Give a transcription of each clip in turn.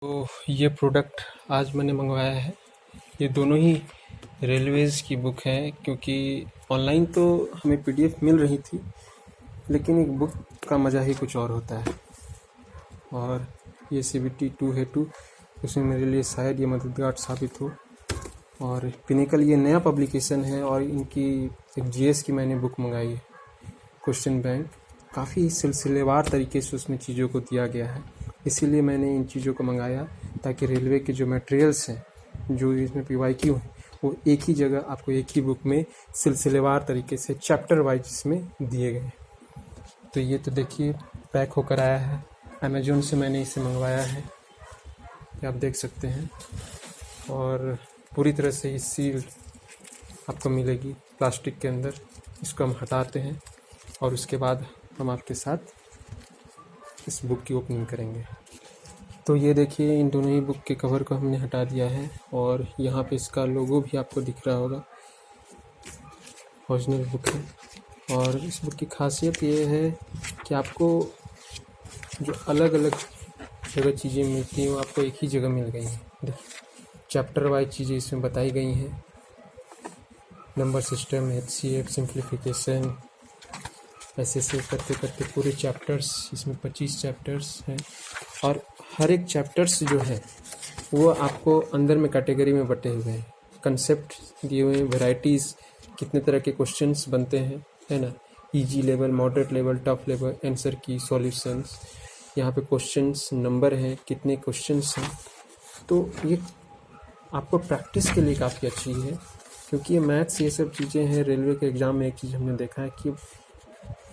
तो ये प्रोडक्ट आज मैंने मंगवाया है। ये दोनों ही रेलवेज़ की बुक है, क्योंकि ऑनलाइन तो हमें पीडीएफ मिल रही थी, लेकिन एक बुक का मज़ा ही कुछ और होता है। और ये CBT 2 है 2, उसमें मेरे लिए शायद ये मददगार साबित हो। और पिनिकल ये नया पब्लिकेशन है और इनकी एक GS की मैंने बुक मंगाई है, क्वेश्चन बैंक। काफ़ी सिलसिलेवार तरीके से उसमें चीज़ों को दिया गया है, इसीलिए मैंने इन चीज़ों को मंगाया ताकि रेलवे के जो मटेरियल्स हैं, जो इसमें PYQ हैं, वो एक ही जगह आपको एक ही बुक में सिलसिलेवार तरीके से चैप्टर वाइज इसमें दिए गए। तो ये तो देखिए पैक होकर आया है, अमेज़ॉन से मैंने इसे मंगवाया है, ये आप देख सकते हैं। और पूरी तरह से ये सील आपको मिलेगी प्लास्टिक के अंदर। इसको हम हटाते हैं और उसके बाद हम आपके साथ इस बुक की ओपनिंग करेंगे। तो ये देखिए, इन दोनों ही बुक के कवर को हमने हटा दिया है और यहाँ पे इसका लोगो भी आपको दिख रहा होगा। ओरिजिनल बुक है और इस बुक की खासियत ये है कि आपको जो अलग अलग जगह चीज़ें मिलती हैं वो आपको एक ही जगह मिल गई हैं। देखिए, चैप्टर वाइज चीज़ें इसमें बताई गई हैं, नंबर सिस्टम, HCF, सिंप्लीफिकेशन, ऐसे करते करते पूरे चैप्टर्स, इसमें 25 चैप्टर्स हैं और हर एक चैप्टर्स जो है वो आपको अंदर में कैटेगरी में बटे हुए हैं, कंसेप्ट दिए हुए हैं, वैरायटीज़, कितने तरह के क्वेश्चंस बनते हैं, है ना, easy level, moderate level, tough level, answer की सॉल्यूशंस, यहाँ पे क्वेश्चंस नंबर हैं, कितने क्वेश्चंस हैं। तो ये आपको प्रैक्टिस के लिए काफ़ी अच्छी है, क्योंकि ये मैथ्स, ये सब चीज़ें हैं। रेलवे के एग्ज़ाम में एक चीज़ हमने देखा है कि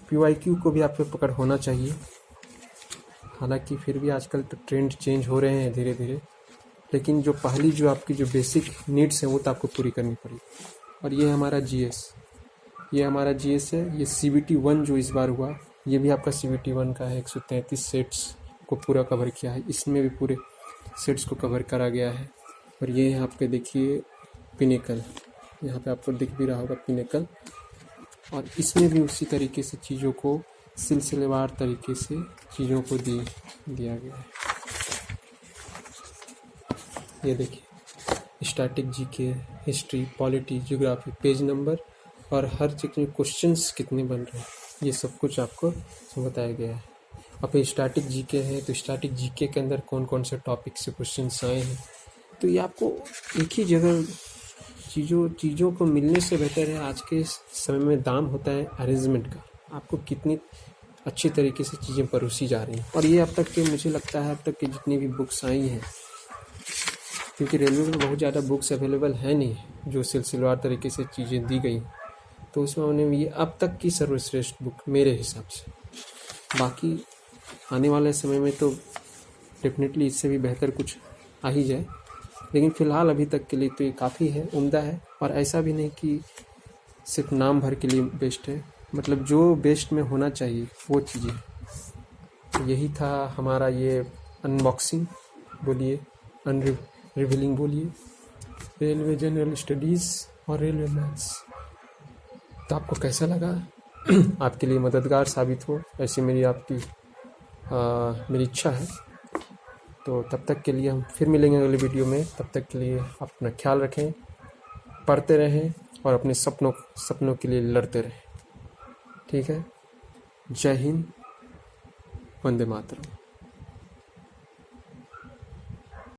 PYQ को भी आप पे पकड़ होना चाहिए। हालांकि फिर भी आजकल तो ट्रेंड चेंज हो रहे हैं धीरे धीरे, लेकिन जो पहली जो आपकी जो बेसिक नीड्स हैं वो तो आपको पूरी करनी पड़ेगी। और ये हमारा GS, ये हमारा GS है। ये CBT 1 जो इस बार हुआ, ये भी आपका CBT 1 का है। 133 सेट्स को पूरा कवर किया है, इसमें भी पूरे सेट्स को कवर करा गया है। और ये यहाँ पे देखिए पिनिकल, यहाँ पे आपको दिख भी रहा होगा पिनिकल, और इसमें भी उसी तरीके से चीज़ों को सिलसिलेवार तरीके से चीज़ों को दिया गया है। ये देखिए, static, GK, history, polity, geography, page number और हर चीज़ में क्वेश्चंस कितने बन रहे हैं, ये सब कुछ आपको बताया गया है। अब स्टैटिक GK है तो स्टैटिक GK के अंदर कौन कौन से टॉपिक से क्वेश्चंस आए हैं, तो ये आपको एक ही जगह चीज़ों को मिलने से बेहतर है। आज के समय में दाम होता है अरेंजमेंट का, आपको कितनी अच्छी तरीके से चीज़ें परोसी जा रही हैं। और ये अब तक के, मुझे लगता है अब तक की जितनी भी बुक्स आई हैं, क्योंकि रेलवे में बहुत ज़्यादा बुक्स अवेलेबल है नहीं जो सिलसिलेवार तरीके से चीज़ें दी गई, तो उसमें उन्हें ये अब तक की सर्वश्रेष्ठ बुक मेरे हिसाब से। बाकी आने वाले समय में तो डेफिनेटली इससे भी बेहतर कुछ आ ही जाए, लेकिन फ़िलहाल अभी तक के लिए तो ये काफ़ी है, उम्दा है। और ऐसा भी नहीं कि सिर्फ नाम भर के लिए बेस्ट है, मतलब जो बेस्ट में होना चाहिए वो चीज़ें। तो यही था हमारा ये अनबॉक्सिंग बोलिए, रिवीलिंग बोलिए, रेलवे जनरल स्टडीज़ और रेलवे मैथ्स। तो आपको कैसा लगा? आपके लिए मददगार साबित हो, ऐसी मेरी इच्छा है। तो तब तक के लिए हम फिर मिलेंगे अगले वीडियो में। तब तक के लिए आप अपना ख्याल रखें, पढ़ते रहें और अपने सपनों के लिए लड़ते रहें। ठीक है? जय हिंद, वंदे मातरम।